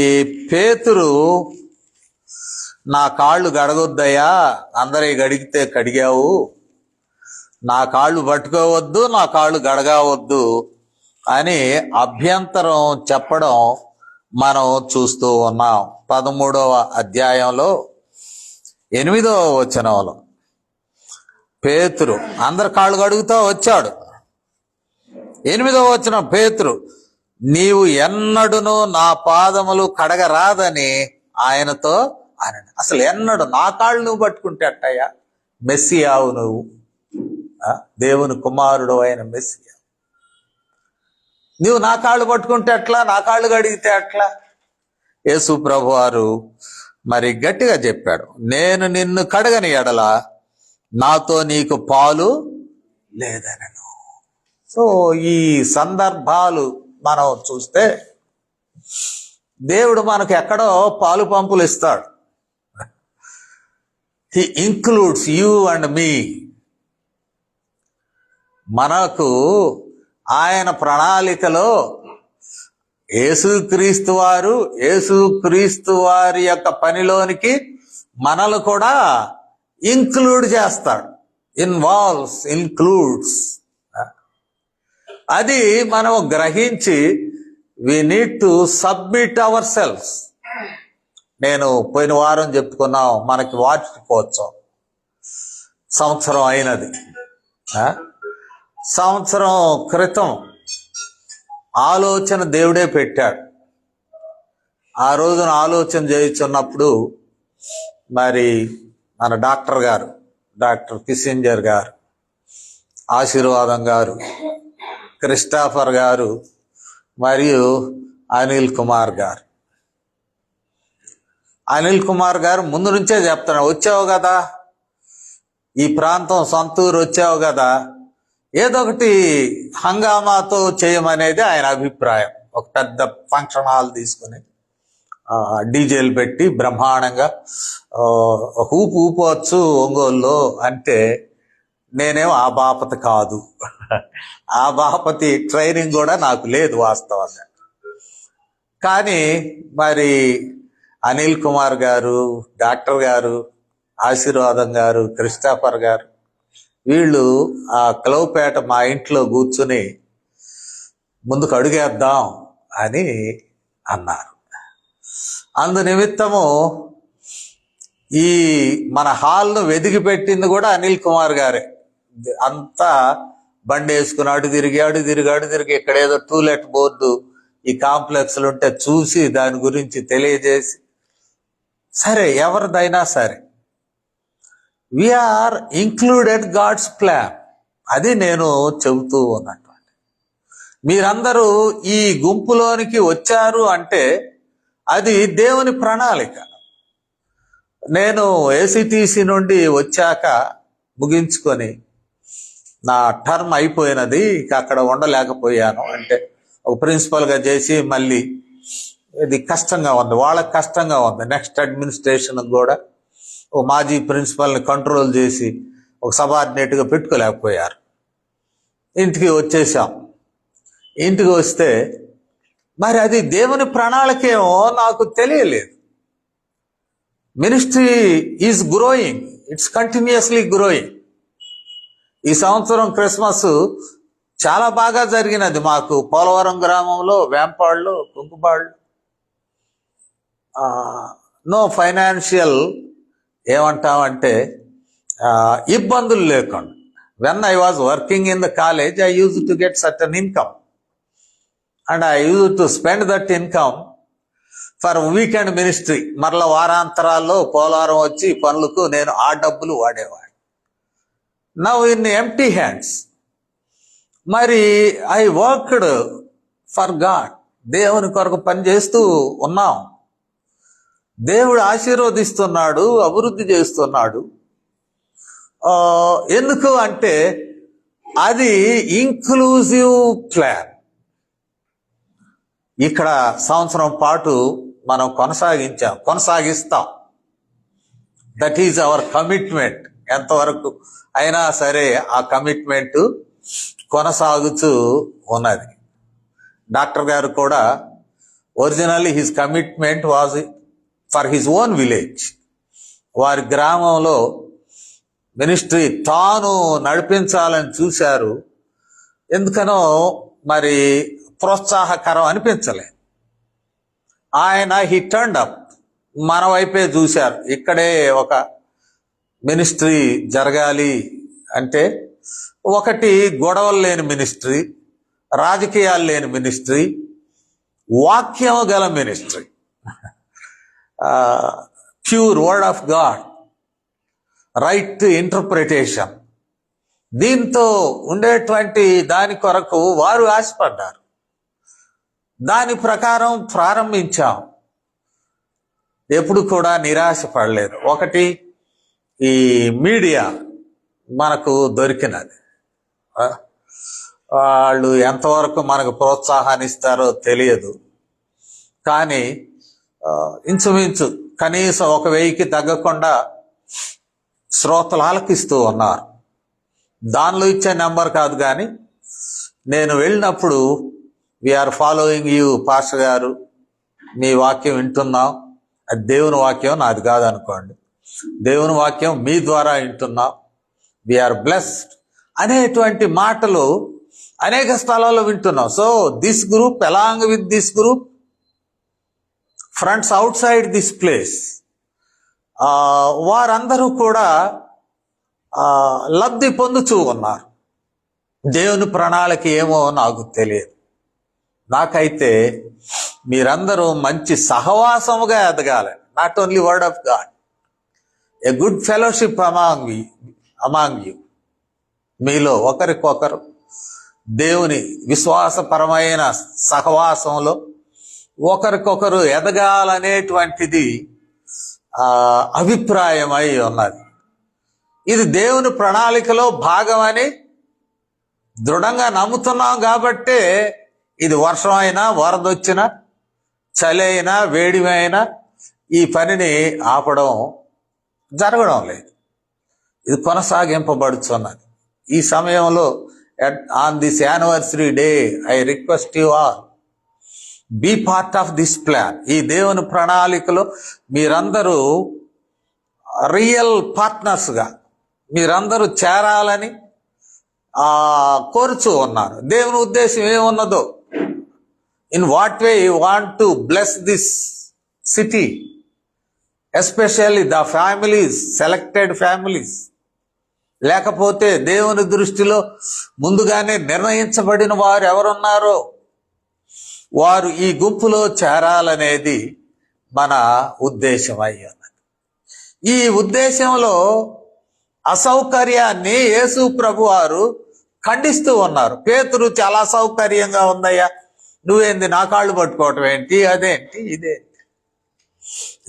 పేతురు, నా కాళ్ళు గడగొద్దయ్యా, అందరి గడిగితే కడిగావు, నా కాళ్ళు పట్టుకోవద్దు, నా కాళ్ళు గడగవద్దు అని అభ్యంతరం చెప్పడం మనం చూస్తూ ఉన్నాం. 13వ అధ్యాయంలో 8వ వచనంలో పేతురు అందరు కాళ్ళు కడుగుతా వచ్చాడు. 8వ వచనం, పేతురు నీవు ఎన్నడును నా పాదములు కడగరాదని ఆయనతో అనండి. అసలు ఎన్నడు నా కాళ్ళు నువ్వు పట్టుకుంటే అట్టయ్యా? మెస్సియావు నువ్వు, దేవుని కుమారుడు అయిన మెస్సియా, నువ్వు నా కాళ్ళు పట్టుకుంటే ఎట్లా? నా కాళ్ళు కడిగితే ఎట్లా? యేసు ప్రభు వారు మరి గట్టిగా చెప్పాడు, నేను నిన్ను కడగని ఎడల నాతో నీకు పాలు లేదనను. సో ఈ సందర్భాలు మనం చూస్తే దేవుడు మనకు ఎక్కడో పాలు పంపులు ఇస్తాడు. హీ ఇంక్లూడ్స్ యూ అండ్ మీ. మనకు ఆయన ప్రణాళికలో యేసుక్రీస్తు వారి యొక్క పనిలోనికి మనల్ని కూడా ఇంక్లూడ్ చేస్తాడు. ఇంక్లూడ్స్. అది మనం గ్రహించి we need to submit ourselves. నేను పోయిన వారం చెప్పుకున్నాం, మనకి వార్షికోత్సవం సంవత్సరం అయినది. సంవత్సరం క్రితం ఆలోచన దేవుడే పెట్టాడు. ఆ రోజున ఆలోచన చేయుచున్నప్పుడు మరి మన డాక్టర్ కిసింజర్ గారు, ఆశీర్వాదం గారు, క్రిస్టాఫర్ గారు మరియు అనిల్ కుమార్ గారు ముందు నుంచే చెప్తున్నాడు, వచ్చావు కదా ఈ ప్రాంతం, సొంతూరు వచ్చావు కదా, ఏదో ఒకటి హంగామాతో చేయమనేది ఆయన అభిప్రాయం. ఒక పెద్ద ఫంక్షన్ హాల్ తీసుకుని డీజేలు పెట్టి బ్రహ్మాండంగా ఊపవచ్చు ఒంగోలులో అంటే, నేనేం ఆ బాపతి కాదు, ఆ బాపతి ట్రైనింగ్ కూడా నాకు లేదు వాస్తవంగా. కానీ మరి అనిల్ కుమార్ గారు, డాక్టర్ గారు, ఆశీర్వాదం గారు, క్రిస్టాఫర్ గారు, వీళ్ళు ఆ కలవపేట మా ఇంట్లో కూర్చుని ముందుకు అడుగేద్దాం అని అన్నారు. అందు నిమిత్తము ఈ మన హాల్ను వెదికి పెట్టింది కూడా అనిల్ కుమార్ గారే. అంతా బండి వేసుకుని అడు తిరిగి ఇక్కడేదో టూలెట్ బోర్డు ఈ కాంప్లెక్స్లు ఉంటే చూసి దాని గురించి తెలియజేసి, సరే ఎవరిదైనా సరే వీఆర్ ఇంక్లూడెడ్ గాడ్స్ ప్లాన్. అది నేను చెబుతూ ఉన్నటువంటి, మీరందరూ ఈ గుంపులోనికి వచ్చారు అంటే అది దేవుని ప్రణాళిక. నేను ఏసీటీసీ నుండి వచ్చాక ముగించుకొని నా టర్మ్ అయిపోయినది, ఇక అక్కడ ఉండలేకపోయాను. అంటే ఒక ప్రిన్సిపల్గా చేసి మళ్ళీ ఇది కష్టంగా ఉంది, వాళ్ళకి కష్టంగా ఉంది. నెక్స్ట్ అడ్మినిస్ట్రేషన్ కూడా ఒక మాజీ ప్రిన్సిపల్ని కంట్రోల్ చేసి ఒక సబార్డినేట్గా పెట్టుకోలేకపోయారు. ఇంటికి వచ్చేసాం. ఇంటికి వస్తే మరి అది దేవుని ప్రణాళికేమో నాకు తెలియలేదు. Ministry is growing, it's continuously growing. ఈ సంవత్సరం క్రిస్మస్ చాలా బాగా జరిగినది మాకు పోలవరం గ్రామంలో, వేంపాళ్ళు, కుంకుపాళ్ళు. నో ఫైనాన్షియల్ ఏమంటామంటే ఇబ్బందులు లేకుండా. When I was working in the college I use to get certain income and I use to spend that income for weekend ministry. మరల వారాంతరాల్లో పోలవరం వచ్చి పనులకు నేను ఆ డబ్బులు వాడేవాడు. నౌ ఇన్ ఎంప్టీ హ్యాండ్స్ మరి ఐ వర్క్డ్ ఫర్ గాడ్. దేవుని కొరకు పనిచేస్తూ ఉన్నాం. దేవుడు ఆశీర్వదిస్తున్నాడు, అభివృద్ధి చేస్తున్నాడు. ఎందుకు అంటే అది ఇంక్లూజివ్ ప్లాన్. ఇక్కడ సంవత్సరం పాటు మనం కొనసాగిస్తాం. That is our commitment. ఎంతవరకు అయినా సరే ఆ కమిట్మెంట్ కొనసాగుతూ ఉన్నది. డాక్టర్ గారు కూడా originally his commitment was for his own village. వారి గ్రామంలో మినిస్ట్రీ తాను నడిపించాలని చూశారు. ఎందుకనో మరి ప్రోత్సాహకరం అనిపించలేదు. ఆయన హీ టర్న్డ్ అప్, మన వైపే చూశారు. ఇక్కడే ఒక మినిస్ట్రీ జరగాలి అంటే ఒకటి గొడవలు లేని మినిస్ట్రీ, రాజకీయాలు లేని మినిస్ట్రీ, వాక్యం గల ministry, pure word of God, right interpretation. దీంతో ఉండేటువంటి దాని కొరకు వారు ఆశపడ్డారు. దాని ప్రకారం ప్రారంభించాం. ఎప్పుడు కూడా నిరాశ పడలేదు. ఒకటి, ఈ మీడియా మనకు దొరికినది. వాళ్ళు ఎంతవరకు మనకు ప్రోత్సాహాన్ని ఇస్తారో తెలియదు, కానీ ఇంచుమించు కనీసం 1000కి తగ్గకుండా శ్రోతలు ఆలకిస్తూ ఉన్నారు. దానిలో ఇచ్చే నెంబర్ కాదు, కానీ నేను వెళ్ళినప్పుడు వీఆర్ ఫాలోయింగ్ యూ పాస్టర్ గారు, మీ వాక్యం వింటున్నాం, అది దేవుని వాక్యం, నాది కాదనుకోండి, దేవుని వాక్యం మీ ద్వారా వింటున్నాం, వీఆర్ బ్లెస్డ్ అనేటువంటి మాటలు అనేక స్థలాల్లో వింటున్నాం. So this group along with this group fronts out side this place, వారందరూ కూడా లబ్ధి పొందుతూ ఉన్నారు. దేవుని ప్రణాళిక ఏమో నాకు తెలియదు. నాకైతే మీరందరూ మంచి సహవాసముగా ఎదగాలి. Not only word of God, a good fellowship among you. మీలో ఒకరికొకరు దేవుని విశ్వాసపరమైన సహవాసంలో ఒకరికొకరు ఎదగాలనేటువంటిది అభిప్రాయమై ఉన్నది. ఇది దేవుని ప్రణాళికలో భాగమని దృఢంగా నమ్ముతున్నాం. కాబట్టే ఇది వర్షం అయినా, వరదొచ్చినా, చలి అయినా, వేడిమైనా ఈ పనిని ఆపడం జరగడం లేదు. ఇది కొనసాగింపబడుతున్నది. ఈ సమయంలో on this anniversary day I request you all, be part of this plan. ఈ దేవుని ప్రణాళికలో మీరందరూ రియల్ పార్ట్నర్స్గా మీరందరూ చేరాలని కోరుచూ ఉన్నారు. దేవుని ఉద్దేశం ఏమున్నదో, in what way you want to bless this city, especially the families, selected families, లేకపోతే దేవుని దృష్టిలో ముందుగానే నిర్ణయించబడిన వారు ఎవరున్నారో వారు ఈ గుంపులో చేరాలనేది మన ఉద్దేశం అయ్యి ఉన్నది. ఈ ఉద్దేశంలో అసౌకర్యాన్ని యేసు ప్రభు వారు ఖండిస్తూ ఉన్నారు. పేతురు చాలా సౌకర్యంగా ఉందయ్యా, నువ్వేంది నా కాళ్ళు పట్టుకోవటం ఏంటి, అదేంటి, ఇదేంటి,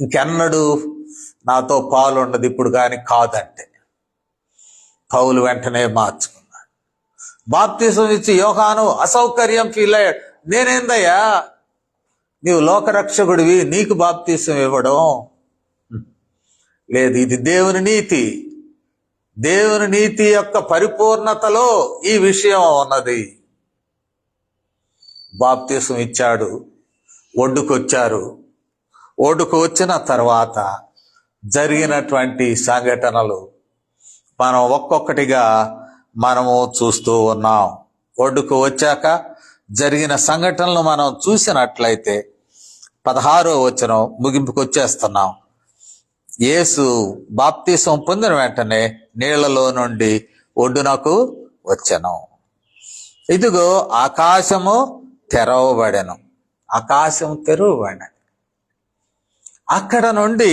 ఇంకెన్నడూ నాతో పాలు ఉండదు ఇప్పుడు కానీ కాదంటే పౌలు వెంటనే మార్చుకున్నాడు. బాప్తిసం ఇచ్చి యోహాను అసౌకర్యం ఫీల్ అయ్యాడు. నేనేందయ్యా, నీవు లోకరక్షకుడివి, నీకు బాప్తిసం ఇవ్వడం లేదు. ఇది దేవుని నీతి. దేవుని నీతి యొక్క పరిపూర్ణతలో ఈ విషయం ఉన్నది. బాప్తిసం ఇచ్చాడు, ఒడ్డుకొచ్చారు. ఒడ్డుకు వచ్చిన తర్వాత జరిగినటువంటి సంఘటనలు మనం ఒక్కొక్కటిగా మనము చూస్తూ ఉన్నాం. ఒడ్డుకు వచ్చాక జరిగిన సంఘటనలు మనం చూసినట్లయితే 16వ వచనం ముగింపుకు వచ్చేస్తున్నాం. యేసు బాప్తిసం పొందిన వెంటనే నీళ్లలో నుండి ఒడ్డునకు వచ్చెను. ఇదిగో ఆకాశము తెరవబడెను. ఆకాశం తెరవబడినది. అక్కడ నుండి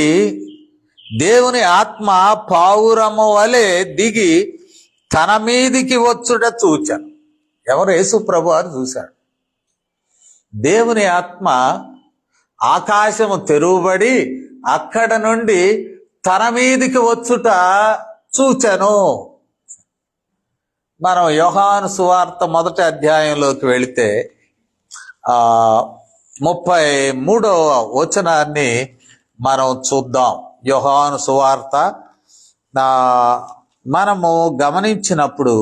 దేవుని ఆత్మ పావురము వలె దిగి తన మీదికి వచ్చుట చూచాను. ఎవరు? యేసు ప్రభు వారు చూశాడు. దేవుని ఆత్మ ఆకాశము తెరువబడి అక్కడ నుండి తన మీదికి వచ్చుట చూచెను. మనం యోహాను సువార్త 1వ అధ్యాయంలోకి వెళితే 33వ వచనాన్ని మనం చూద్దాం. యోహాను సువార్త మనము గమనించినప్పుడు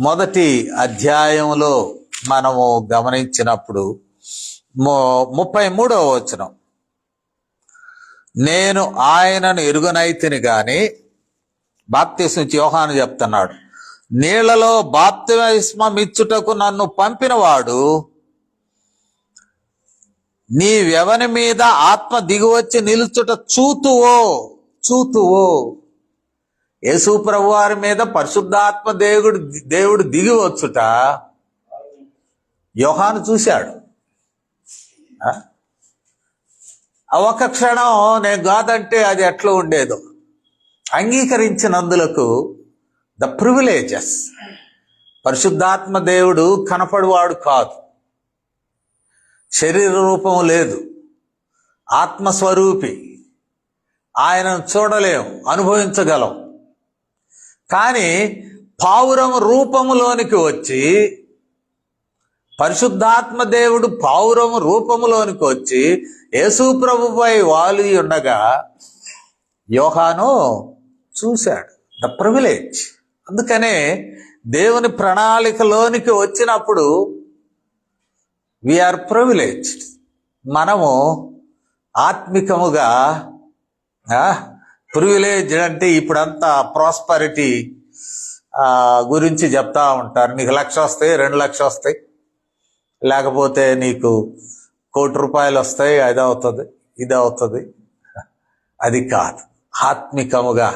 1వ అధ్యాయంలో మనము గమనించినప్పుడు 33వ వచనం, నేను ఆయనను ఎరుగనైతిని గాని, బాప్తిసం ఇచ్చి యోహాను చెప్తున్నాడు, నీళ్లలో బాప్తిస్మమిచ్చుటకు నన్ను పంపినవాడు నీవెవని మీద ఆత్మ దిగివచ్చి నిలుచుట చూతువో యేసు ప్రభు వారి మీద పరిశుద్ధాత్మ దేవుడు దిగి వచ్చుట యోహాను చూశాడు. ఆ ఒక్క క్షణం నేను కాదంటే అది ఎట్లా ఉండేదో అంగీకరించినందులకు ద ప్రివిలేజెస్. పరిశుద్ధాత్మ దేవుడు కనపడువాడు కాదు, శరీర రూపం లేదు, ఆత్మస్వరూపి. ఆయనను చూడలేం, అనుభవించగలం. కానీ పావురం రూపములోనికి వచ్చి, పరిశుద్ధాత్మ దేవుడు పావురం రూపములోనికి వచ్చి యేసు ప్రభుపై వాలి ఉండగా యోహాను చూశాడు. The privilege. అందుకనే దేవుని ప్రణాళికలోనికి వచ్చినప్పుడు వీఆర్ ప్రివిలేజ్డ్. మనము ఆత్మికముగా ప్రివిలేజ్డ్ అంటే ఇప్పుడంతా ప్రాస్పరిటీ గురించి చెప్తా ఉంటారు. నీకు 1,00,000 వస్తాయి, 2,00,000 వస్తాయి, లేకపోతే నీకు 1,00,00,000 రూపాయలు వస్తాయి, అది అవుతుంది, ఇది అవుతుంది. అది కాదు. ఆత్మికముగా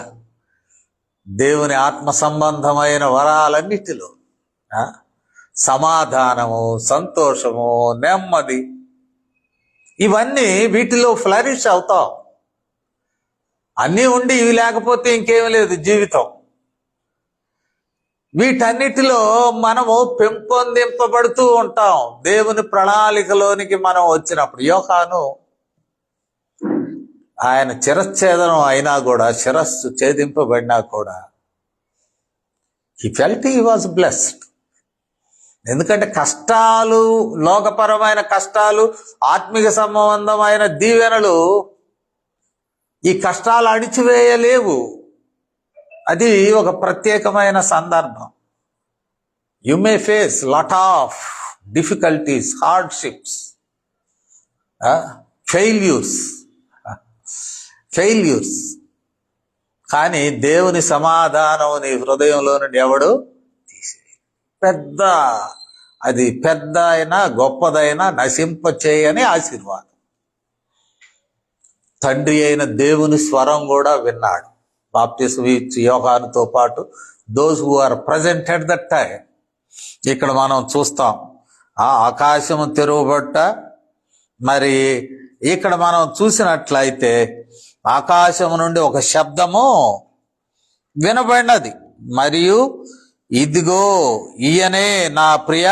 దేవుని ఆత్మ సంబంధమైన వరాలన్నిటిలో సమాధానము, సంతోషము, నెమ్మది, ఇవన్నీ వీటిలో ఫ్లరిష్ అవుతాం. అన్నీ ఉండి ఇవి లేకపోతే ఇంకేమీ లేదు జీవితం. వీటన్నిటిలో మనము పెంపొందింపబడుతూ ఉంటాం దేవుని ప్రణాళికలోనికి మనం వచ్చినప్పుడు. యోహాను ఆయన శిరశ్ఛేదనం అయినా కూడా, శిరస్సు ఛేదింపబడినా కూడా he felt he was blessed. ఎందుకంటే కష్టాలు, లోకపరమైన కష్టాలు, ఆత్మిక సంబంధమైన దీవెనలు ఈ కష్టాలు అణిచివేయలేవు. అది ఒక ప్రత్యేకమైన సందర్భం. You may face lot of difficulties, hardships, failures, కానీ దేవుని సమాధానం నీ హృదయంలో నుండి ఎవడు తీసేయడు. అది పెద్ద అయినా గొప్పదైనా నశింపచేయని ఆశీర్వాదం. తండ్రి అయిన దేవుని స్వరం కూడా విన్నాడు బాప్తిస్మం ఇచ్చి యోహానుతో పాటు those who are present at that time. ఇక్కడ మనం చూస్తాం ఆకాశము తెరువబట్ట. మరి ఇక్కడ మనం చూసినట్లయితే ఆకాశము నుండి ఒక శబ్దము వినబడినది, మరియు ఇదిగో ఈయనే నా ప్రియ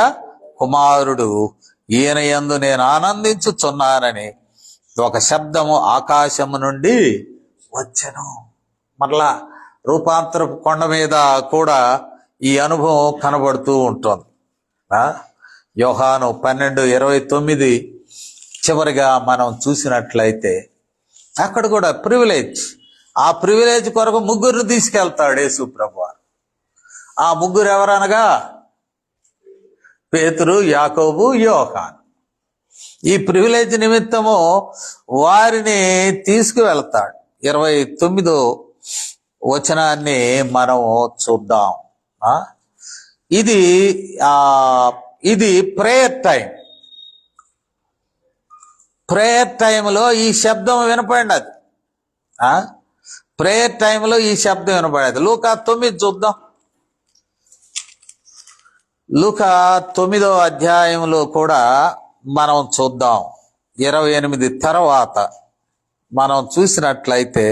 కుమారుడు, ఈయన యందు నేను ఆనందించుచున్నానని ఒక శబ్దము ఆకాశము నుండి వచ్చెను. మరలా రూపాంతరపు కొండ మీద కూడా ఈ అనుభవం కనబడుతూ ఉంటుంది. యోహాను 12:29 చివరిగా మనం చూసినట్లయితే అక్కడ కూడా ప్రివిలేజ్. ఆ ప్రివిలేజ్ కొరకు 3 తీసుకెళ్తాడు యేసు ప్రభువారు. ఆ 3 ఎవరనగా పేతురు, యాకోబు, యోహాను. ఈ ప్రివిలేజ్ నిమిత్తము వారిని తీసుకువెళ్తాడు. 29వ వచనాన్ని మనము చూద్దాం. ఇది ప్రేయర్ టైం. ప్రేయర్ టైంలో ఈ శబ్దం వినపడినది. ప్రేయర్ టైంలో ఈ శబ్దం వినపడేది. లూకా 9 చూద్దాం. లూకా 9వ అధ్యాయంలో కూడా మనం చూద్దాం. 28 తర్వాత మనం చూసినట్లయితే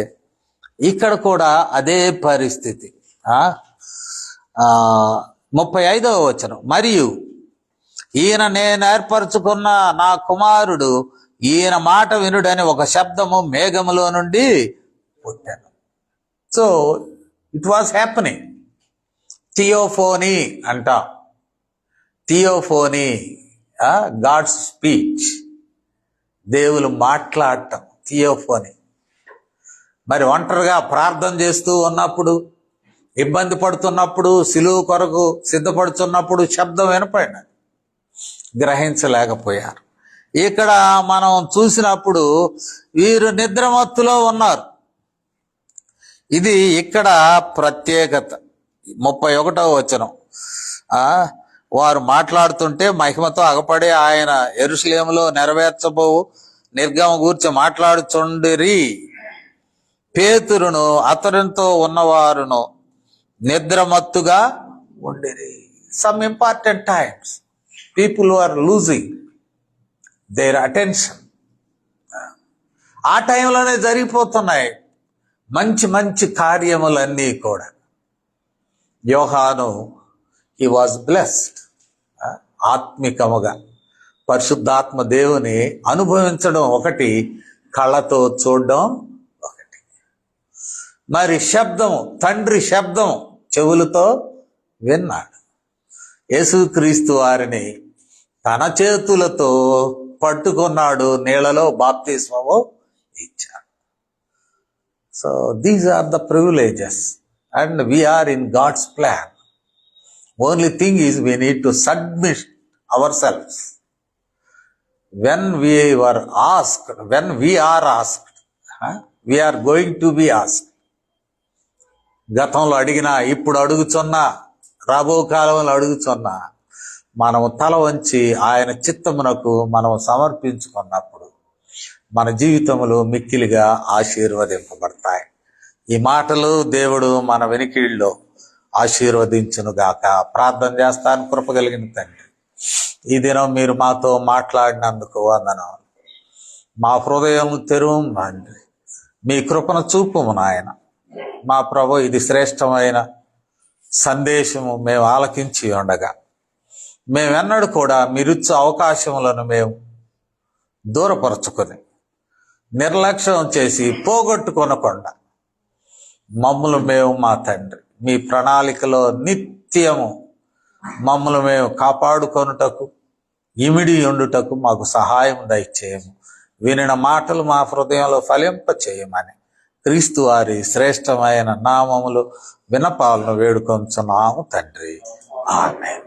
ఇక్కడ కూడా అదే పరిస్థితి. 35వ వచనం, మరియు ఈయన నేను ఏర్పరచుకున్న నా కుమారుడు, ఈయన మాట వినుడని ఒక శబ్దము మేఘములో నుండి పుట్టాను. So it was happening. Theophany అంటాం. థియోఫోనీ, గాడ్స్ స్పీచ్, దేవులు మాట్లాడటం, థియోఫోనీ. మరి ఒంటరిగా ప్రార్థన చేస్తూ ఉన్నప్పుడు, ఇబ్బంది పడుతున్నప్పుడు, సిలువ కొరకు సిద్ధపడుతున్నప్పుడు శబ్దం వినపడినది, గ్రహించలేకపోయారు. ఇక్కడ మనం చూసినప్పుడు వీరు నిద్రమత్తులో ఉన్నారు. ఇది ఇక్కడ ప్రత్యేకత. 31వ వచనం, వారు మాట్లాడుతుంటే మహిమతో అగపడే ఆయన యెరూషలేములో నెరవేర్చబోవు నిర్గమ గూర్చి మాట్లాడుచుండిరి. పేతురును అతనితో ఉన్నవారును నిద్రమత్తుగా ఉండిరి. Some important times people are losing their attention. ఆ టైంలోనే జరిగిపోతున్నాయి మంచి మంచి కార్యములన్నీ కూడా. యోహాను హీ వాజ్ బ్లెస్డ్. ఆత్మికముగా పరిశుద్ధాత్మ దేవుని అనుభవించడం ఒకటి, కళ్ళతో చూడడం ఒకటి. మరి శబ్దము, తండ్రి శబ్దం చెవులతో విన్నాడు. యేసుక్రీస్తు వారిని తన చేతులతో పట్టుకున్నాడు, నీళ్లలో బాప్తిస్మము ఇచ్చాడు. So these are the privileges and we are in God's plan. Only thing is we need to submit ourselves. When we are asked, we are going to be asked. గతంలో అడిగినా, ఇప్పుడు అడుగుచున్నా, రాబో కాలంలో అడుగుచున్నా, మనము తల వంచి ఆయన చిత్తమునకు మనం సమర్పించుకున్నప్పుడు మన జీవితములు మిక్కిలిగా ఆశీర్వదింపబడతాయి. ఈ మాటలు దేవుడు మన వెనికిడిలో ఆశీర్వదించునుగాక. ప్రార్థన చేస్తాను. కృపగలిగిన తండ్రి, ఈ దినం మీరు మాతో మాట్లాడినందుకు వందనాలు. మా హృదయం తెరువండి, మీ కృపను చూపుము నాయన. మా ప్రభు, ఇది శ్రేష్టమైన సందేశము మేము ఆలకించి ఉండగా మేమెన్నడూ కూడా మీరిచ్చే అవకాశములను మేము దూరపరచుకొని నిర్లక్ష్యం చేసి పోగొట్టుకొనకుండా మమ్మల్ని మేము మా తండ్రి మీ ప్రణాళికలో నిత్యము మమ్మల్ని మేము కాపాడుకొనుటకు, ఇమిడి ఉండుటకు మాకు సహాయం దయచేయము. వినిన మాటలు మా హృదయంలో ఫలింప చేయమని క్రీస్తు వారి శ్రేష్టమైన నామములు వినపాలను వేడుకొంచున్నాము తండ్రి. ఆమేన్.